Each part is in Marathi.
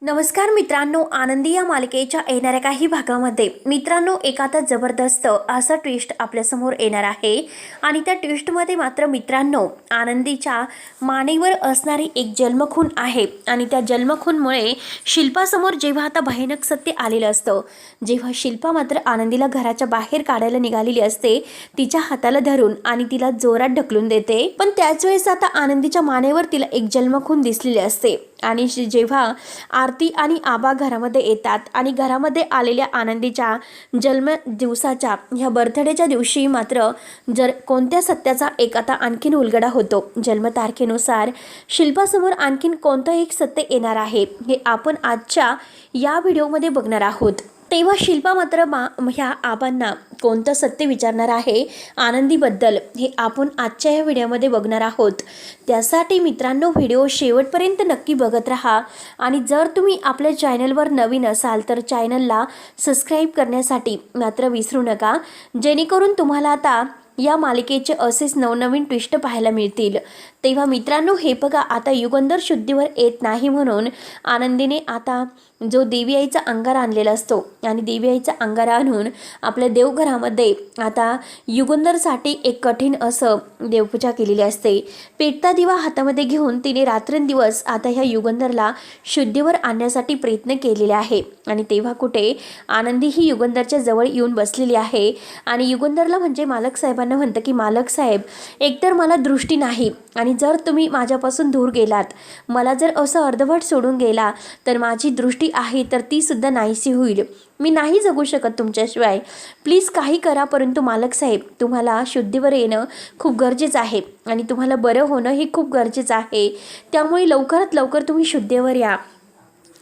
नमस्कार मित्रांनो, आनंदी या मालिकेच्या येणाऱ्या काही भागामध्ये मित्रांनो एक आता जबरदस्त असा ट्विस्ट आपल्यासमोर येणार आहे आणि त्या ट्विस्टमध्ये मात्र मित्रांनो आनंदीच्या मानेवर असणारी एक जन्मखून आहे आणि त्या जन्मखूनमुळे शिल्पासमोर जेव्हा आता भयानक सत्य आलेलं असतं, जेव्हा शिल्पा मात्र आनंदीला घराच्या बाहेर काढायला निघालेली असते, तिच्या हाताला धरून आणि तिला जोरात ढकलून देते, पण त्याच वेळेस आता आनंदीच्या मानेवर तिला एक जन्मखून दिसलेली असते आणि जेव्हा आरती आणि आबा घरामध्ये येतात आणि घरामध्ये आलेल्या आनंदीच्या जन्म दिवसाच्या ह्या बर्थडेच्या दिवशी मात्र जर कोणत्या सत्याचा एक आता आणखीन उलगडा होतो, जन्मतारखेनुसार शिल्पासमोर आणखीन कोणतं एक सत्य येणार आहे हे आपण आजच्या या व्हिडिओमध्ये बघणार आहोत। तेव्हा शिल्पा मात्र ह्या आबांना कोणतं सत्य विचारणार आहे आनंदीबद्दल हे आपण आजच्या या व्हिडिओमध्ये बघणार आहोत। त्यासाठी मित्रांनो व्हिडिओ शेवटपर्यंत नक्की बघत राहा आणि जर तुम्ही आपल्या चॅनलवर नवीन असाल तर चॅनलला सबस्क्राईब करण्यासाठी मात्र विसरू नका, जेणेकरून तुम्हाला आता या मालिकेचे असेच नवनवीन ट्विस्ट पाहायला मिळतील। तेव्हा मित्रांनो हे बघा, आता युगंधर शुद्धीवर येत नाही म्हणून आनंदीने आता जो देवी आईचा अंगारा आणलेला असतो आणि देवी आईचा अंगारा आणून आपल्या देवघरामध्ये आता युगंधरसाठी एक कठीण असं देवपूजा केलेली असते। पेटता दिवा हातामध्ये घेऊन तिने रात्रंदिवस आता ह्या युगंधरला शुद्धीवर आणण्यासाठी प्रयत्न केलेले आहे आणि तेव्हा कुठे आनंदी ही युगंधरच्या जवळ येऊन बसलेली आहे आणि युगंधरला म्हणजे मालक साहेबांना म्हणतं की मालक साहेब, एकतर मला दृष्टी नाही आणि जर तुम्ही माझ्यापासून दूर गेलात, मला जर असं अर्धवट सोडून गेला तर माझी दृष्टी आहे तर ती सुद्धा नाहीशी होईल, मी नाही जगू शकत तुमच्याशिवाय, प्लीज काही करा, परंतु मालक साहेब तुम्हाला शुद्धीवर येणं खूप गरजेचं आहे आणि तुम्हाला बरं होणं हे खूप गरजेचं आहे, त्यामुळे लवकरात लवकर तुम्ही शुद्धीवर या।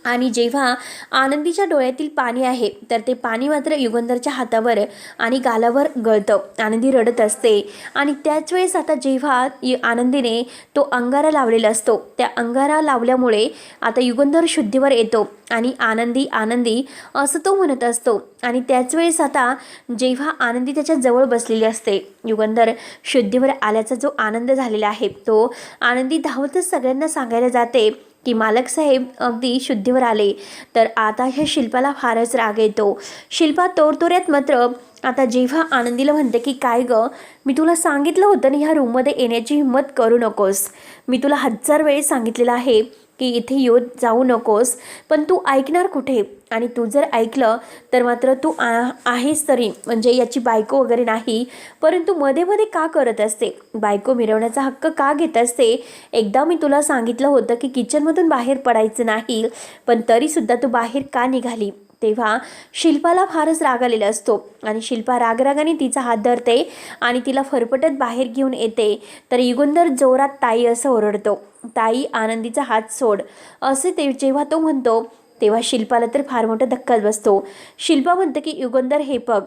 आणि जेव्हा आनंदीच्या डोळ्यातील पाणी आहे तर ते पाणी मात्र युगंधरच्या हातावर आणि गालावर गळतं, आनंदी रडत असते आणि त्याच वेळेस आता जेव्हा आनंदीने तो अंगारा लावलेला असतो, त्या अंगारा लावल्यामुळे आता युगंधर शुद्धीवर येतो आणि आनंदी आनंदी असं तो म्हणत असतो आणि त्याच वेळेस आता जेव्हा आनंदी त्याच्या जवळ बसलेली असते, युगंधर शुद्धीवर आल्याचा जो आनंद झालेला आहे तो आनंदी धावतच सगळ्यांना सांगायला जाते की मालक साहेब अगदी शुद्धीवर आले। तर आता ह्या शिल्पाला फारच राग येतो। शिल्पा तोरतोऱ्यात मात्र आता जेव्हा आनंदीला म्हणते की काय गं, मी तुला सांगितलं होतं ना ह्या रूममध्ये येण्याची हिंमत करू नकोस, मी तुला 1000 वेळेस सांगितलेलं आहे की इथे जाऊ नकोस, पण तू ऐकणार कुठे, आणि तू जर ऐकलं तर मात्र तू आहेस तरी म्हणजे याची बायको वगैरे नाही, परंतु मध्ये मध्ये का करत असते, बायको मिरवण्याचा हक्क का घेत असते, एकदा मी तुला सांगितलं होतं की किचनमधून बाहेर पडायचं नाही, पण तरीसुद्धा तू बाहेर का निघाली। तेव्हा शिल्पाला फारच राग आलेला असतो आणि शिल्पा रागरागाने तिचा हात धरते आणि तिला फरफटत बाहेर घेऊन येते, तर युगंधर जोरात ताई असं ओरडतो, ताई आनंदीचा हात सोड असे ते जेव्हा तो म्हणतो तेव्हा शिल्पाला तर फार मोठा धक्काच बसतो। शिल्पा म्हणते की युगंधर हे बघ,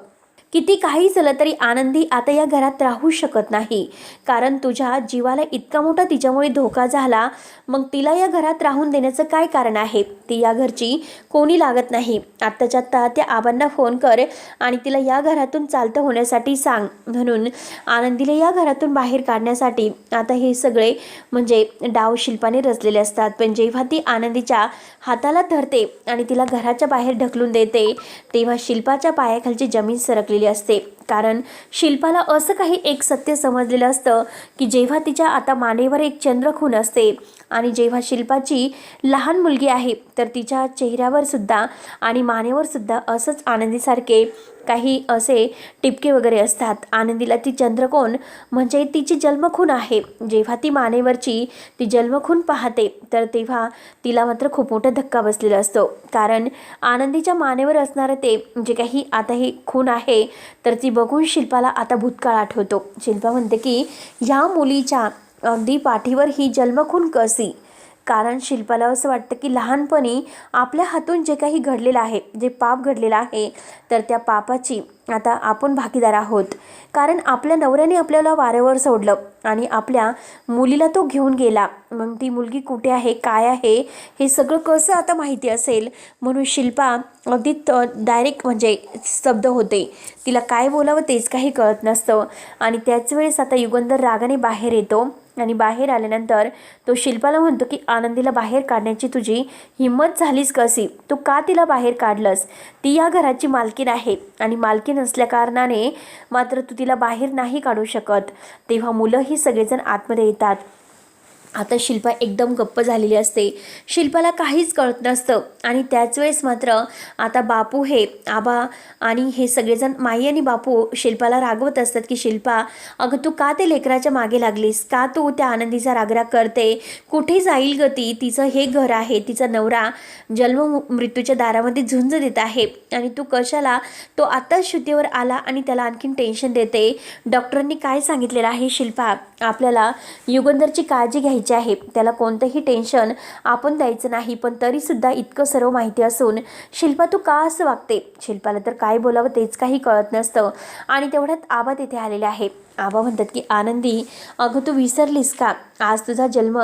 किती काही झालं तरी आनंदी आता या घरात राहू शकत नाही, कारण तुझ्या जीवाला इतका मोठा तिच्यामुळे धोका झाला, मग तिला या घरात राहून देण्याचं काय कारण आहे, ती या घरची कोणी लागत नाही, आत्ताच्या आत्ता त्या आबांना फोन कर आणि तिला या घरातून चालतं होण्यासाठी सांग। म्हणून आनंदीला या घरातून बाहेर काढण्यासाठी आता हे सगळे म्हणजे डाव शिल्पाने रचलेले असतात, पण जेव्हा ती आनंदीच्या हाताला धरते आणि तिला घराच्या बाहेर ढकलून देते तेव्हा शिल्पाच्या पायाखालची जमीन सरकली असते, कारण शिल्पाला असं काही एक सत्य समजलेलं असतं की जेव्हा तिच्या आता मानेवर एक चंद्रखून असते आणि जेव्हा शिल्पाची लहान मुलगी आहे तर तिच्या चेहऱ्यावर सुद्धा आणि मानेवर सुद्धा असंच आनंदीसारखे काही असे टिपके वगैरे असतात। आनंदीला ती चंद्रकोन म्हणजे तिची जन्मखून आहे, जेव्हा ती मानेवरची ती जन्मखून पाहते तर तेव्हा तिला मात्र खूप मोठा धक्का बसलेला असतो, कारण आनंदीच्या मानेवर असणारं ते जे काही आता ही खून आहे तर ती बघून शिल्पाला आता भूतकाळ आठवतो। शिल्पा म्हणते की ह्या मुलीच्या अगदी पाठीवर ही जन्मखून कशी, कारण शिल्पाला असं वाटतं की लहानपणी आपल्या हातून जे काही घडलेलं आहे, जे पाप घडलेलं आहे तर त्या पापाची आता आपण भागीदार आहोत, कारण आपल्या नवऱ्याने आपल्याला वाऱ्यावर सोडलं आणि आपल्या मुलीला तो घेऊन गेला, मग ती मुलगी कुठे आहे काय आहे हे सगळं कसं आता माहिती असेल, म्हणून शिल्पा अगदी डायरेक्ट म्हणजे स्तब्ध होते, तिला काय बोलावं तेच काही कळत नसतं। आणि त्याच वेळेस आता युगंधर रागाने बाहेर येतो आणि बाहेर आल्यानंतर तो शिल्पाला म्हणतो की आनंदीला बाहेर काढण्याची तुझी हिंमत झालीच कशी, तू का तिला बाहेर काढलंस? ती या घराची मालकीण आहे आणि मालकीण असल्या कारणाने मात्र तू तिला बाहेर नाही काढू शकत. तेव्हा मुलंही सगळेजण आतमध्ये येतात. आता शिल्पा एकदम गप्प झालेली असते. शिल्पाला काहीच कळत नसतं आणि त्याच वेळेस मात्र आता बापू हे आबा आणि हे सगळेजण माई आणि बापू शिल्पाला रागवत असतात की शिल्पा, अगं तू का ते लेकराच्या मागे लागलीस? का तू त्या आनंदीचा रागराग करते? कुठे जाईल ग ती? तिचं हे घर आहे, तिचा नवरा जन्म मृत्यूच्या दारामध्ये झुंज देत आहे आणि तू कशाला? तो आत्ताच शुद्धीवर आला आणि त्याला आणखीन टेन्शन देते. डॉक्टरांनी काय सांगितलेलं आहे शिल्पा? आपल्याला युगंधरची काळजी घ्यायची आहे, त्याला कोणतंही टेन्शन आपण द्यायचं नाही. पण तरी सुद्धा इतकं सर्व माहिती असून शिल्पा तू का असं वागते? शिल्पाला तर काय बोलावं तेच काही कळत नसतं. आणि तेवढ्यात आबा तिथे आलेले आहे. आबा म्हणतात की आनंदी, अगं तू विसरलीस का? आज तुझा जन्म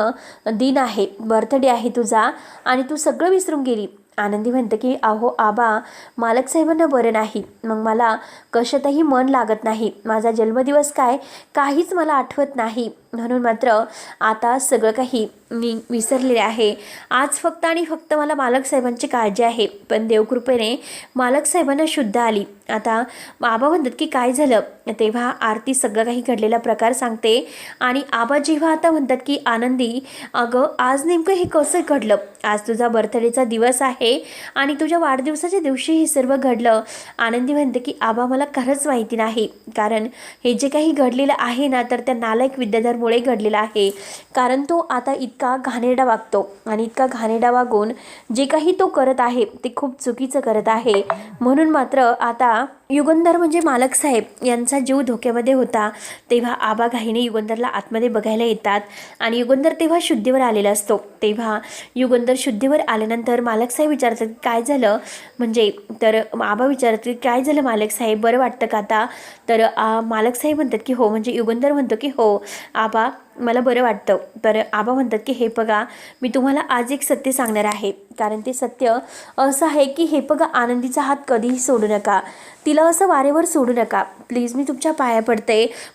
दिन आहे, बर्थडे आहे तुझा आणि तू सगळं विसरून गेली. आनंदी म्हणते की अहो आबा, मालक साहेबांना बरं नाही, मग मला कशातही मन लागत नाही. माझा जन्मदिवस काय काहीच मला आठवत नाही, म्हणून मात्र आता सगळं काही मी विसरलेले आहे. आज फक्त आणि फक्त मला मालक साहेबांची काळजी आहे. पण देवकृपेने मालक साहेबांना शुद्ध आली. आता आबा म्हणतात की काय झालं? तेव्हा आरती सगळं काही घडलेला प्रकार सांगते आणि आबा जेव्हा आता म्हणतात की आनंदी, अगं आज नेमकं हे कसं घडलं? आज तुझा बर्थडेचा दिवस आहे आणि तुझ्या वाढदिवसाच्या दिवशी हे सर्व घडलं. आनंदी म्हणते की आबा मला खरंच माहिती नाही, कारण हे जे काही घडलेलं आहे ना तर त्या नालायक विद्याधरमुळे घडलेलं आहे. कारण तो आता इतका घाणेरडा वागतो आणि इतका घाणेरडा वागून जे काही तो करत आहे ते खूप चुकीचं करत आहे. म्हणून मात्र आता युगंधर म्हणजे मालक साहेब यांचा जीव धोक्यामध्ये होता. तेव्हा आबा घाईने युगंधरला आतमध्ये बघायला येतात आणि युगंधर तेव्हा शुद्धीवर आलेला असतो. तेव्हा युगंधर शुद्धीवर आल्यानंतर मालक साहेब विचारतात काय झालं, म्हणजे तर आबा विचारतात काय झालं मालक साहेब, बरं वाटतं का आता? तर मालक साहेब म्हणतात की हो, म्हणजे युगंधर म्हणतो की हो आबा मला बरं वाटतं. तर आबा म्हणतात की हे बघा, मी तुम्हाला आज एक सत्य सांगणार आहे, कारण ते सत्य असं आहे की हे बघा, आनंदीचा हात कधीही सोडू नका, तिला असं वारेवर सोडू नका, प्लीज मी तुमच्या पाया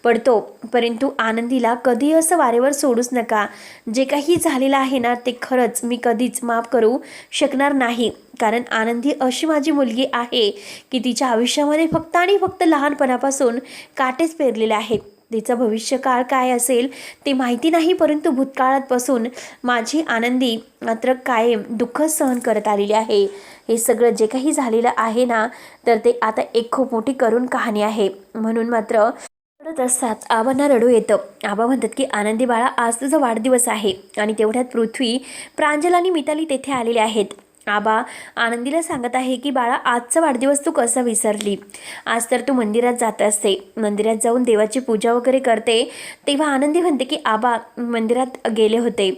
पडतो, परंतु आनंदीला कधी असं वारेवर सोडूच नका. जे काही झालेलं आहे ना ते खरंच मी कधीच माफ करू शकणार नाही, कारण आनंदी अशी माझी मुलगी आहे की तिच्या आयुष्यामध्ये फक्त आणि फक्त लहानपणापासून काटेच पेरलेले आहेत. तिचं भविष्यकाळ काय असेल ते माहिती नाही, परंतु भूतकाळापासून माझी आनंदी मात्र कायम दुःख सहन करत आलेली आहे. हे सगळं जे काही झालेलं आहे ना तर ते आता एक खूप मोठी करुण कहाणी आहे. म्हणून मात्र रडत असतात आबांना रडू येतं. आबा म्हणतात की आनंदी बाळा, आज तुझा वाढदिवस आहे. आणि तेवढ्यात पृथ्वी, प्रांजल आणि मिताली तेथे आलेले आहेत. आबा आनंदीला सांगत आहे की बाळा, आजचा वाढदिवस तू कसा विसरली? आज तर तू मंदिरात जात असते, मंदिरात जाऊन देवाची पूजा वगैरे करते. तेव्हा आनंदी म्हणते की आबा मंदिरात गेले होते,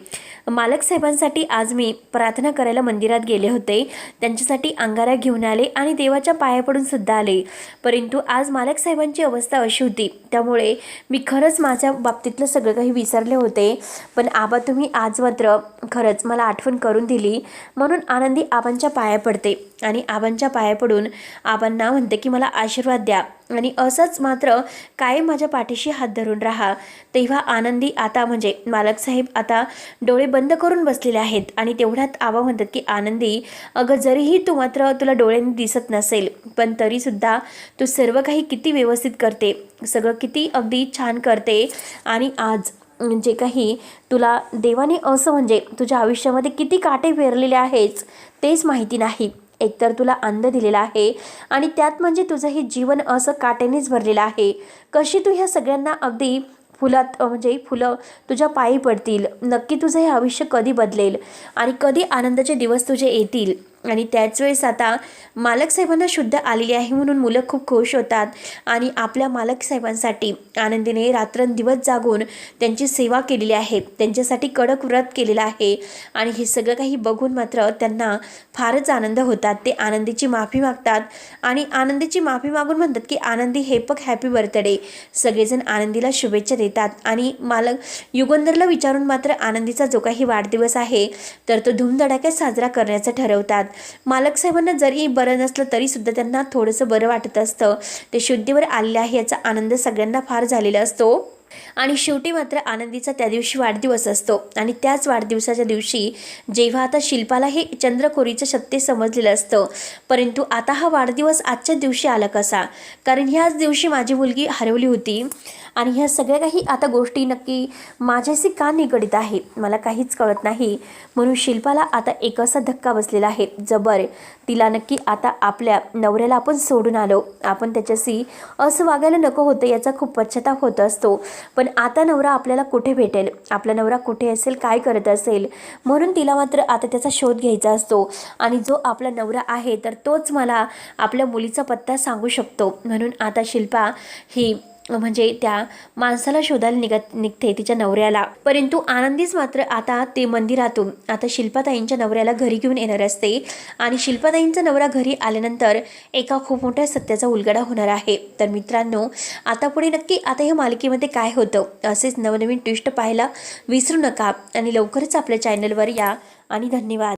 मालक साहेबांसाठी आज मी प्रार्थना करायला मंदिरात गेले होते, त्यांच्यासाठी अंगारा घेऊन आले आणि देवाच्या पाया पडून सुद्धा आले, परंतु आज मालक साहेबांची अवस्था अशी होती, त्यामुळे मी खरंच माझ्या बाबतीतलं सगळं काही विसरले होते. पण आबा तुम्ही आज मात्र खरंच मला आठवण करून दिली, म्हणून आनंदी आबांच्या पाया पडते आणि आबांच्या पाया पडून आबांना म्हणते की मला आशीर्वाद द्या आणि असंच मात्र कायम माझ्या पाठीशी हात धरून राहा. तेव्हा आनंदी आता म्हणजे मालक साहेब आता डोळे बंद करून बसलेले आहेत आणि तेवढ्यात आबा म्हणतात की आनंदी, अगं जरीही तू मात्र तुला डोळ्यांनी दिसत नसेल, पण तरीसुद्धा तू सर्व काही किती व्यवस्थित करते, सगळं किती अगदी छान करते. आणि आज जे काही तुला देवाने असं म्हणजे तुझ्या आयुष्यामध्ये किती काटे पेरलेले आहेच तेच माहिती नाही. एकतर तुला अंध दिलेला आहे आणि त्यात म्हणजे तुझं हे जीवन असं काट्यानेच भरलेलं आहे. कशी तू ह्या सगळ्यांना अगदी फुलात म्हणजे फुलं तुझ्या पायी पडतील? नक्की तुझं हे आयुष्य कधी बदलेल आणि कधी आनंदाचे दिवस तुझे येतील? आणि त्याच वेळेस आता मालक साहेबांना शुद्ध आलेली आहे म्हणून मुलं खूप खुश होतात आणि आपल्या मालक साहेबांसाठी आनंदीने रात्रंदिवस जागून त्यांची सेवा केलेली आहे, त्यांच्यासाठी कडक व्रत केलेलं आहे. आणि हे सगळं काही बघून मात्र त्यांना फारच आनंद होतात. ते आनंदीची माफी मागतात आणि आनंदीची माफी मागून म्हणतात की आनंदी हे बघ, हॅपी बर्थडे. सगळेजण आनंदीला शुभेच्छा देतात आणि मालक युगंधरला विचारून मात्र आनंदीचा जो काही वाढदिवस आहे तर तो धूमधडाक्यात साजरा करण्याचं ठरवतात. मालक साहेबांना जरी बरं नसलं तरी सुद्धा त्यांना थोडंसं बरं वाटत असतं. ते शुद्धीवर आलेले आहे याचा आनंद सगळ्यांना फार झालेला असतो. आणि शेवटी मात्र आनंदीचा त्या दिवशी वाढदिवस असतो आणि त्याच वाढदिवसाच्या दिवशी जेव्हा आता शिल्पाला हे चंद्रकोरीचं सत्य समजलेलं असतं, परंतु आता हा वाढदिवस आजच्या दिवशी आला कसा? कारण ह्याच दिवशी माझी मुलगी हरवली होती आणि ह्या सगळ्या काही आता गोष्टी नक्की माझ्याशी का निगडीत आहे मला काहीच कळत नाही. म्हणून शिल्पाला आता एक असा धक्का बसलेला आहे जबर. तिला नक्की आता आपल्या नवऱ्याला आपण सोडून आलो, आपण त्याच्याशी असं वागायला नको होतं याचा खूप पश्चाताप होत असतो. पण आता नवरा आपल्याला कुठे भेटेल, आपला नवरा कुठे असेल, काय करत असेल, म्हणून तिला मात्र आता त्याचा शोध घ्यायचा असतो. आणि जो आपला नवरा आहे तर तोच मला आपल्या मुलीचा पत्ता सांगू शकतो. म्हणून आता शिल्पा ही म्हणजे त्या माणसाला शोधायला निघते तिच्या नवऱ्याला. परंतु आनंदीच मात्र आता ते मंदिरातून आता शिल्पाताईंच्या नवऱ्याला घरी घेऊन येणार असते आणि शिल्पाताईंचा नवरा घरी आल्यानंतर एका खूप मोठ्या सत्याचा उलगडा होणार आहे. तर मित्रांनो, आता पुढे नक्की आता ह्या मालिकेमध्ये काय होतं असेच नवनवीन ट्विस्ट पाहायला विसरू नका आणि लवकरच आपल्या चॅनलवर या आणि धन्यवाद.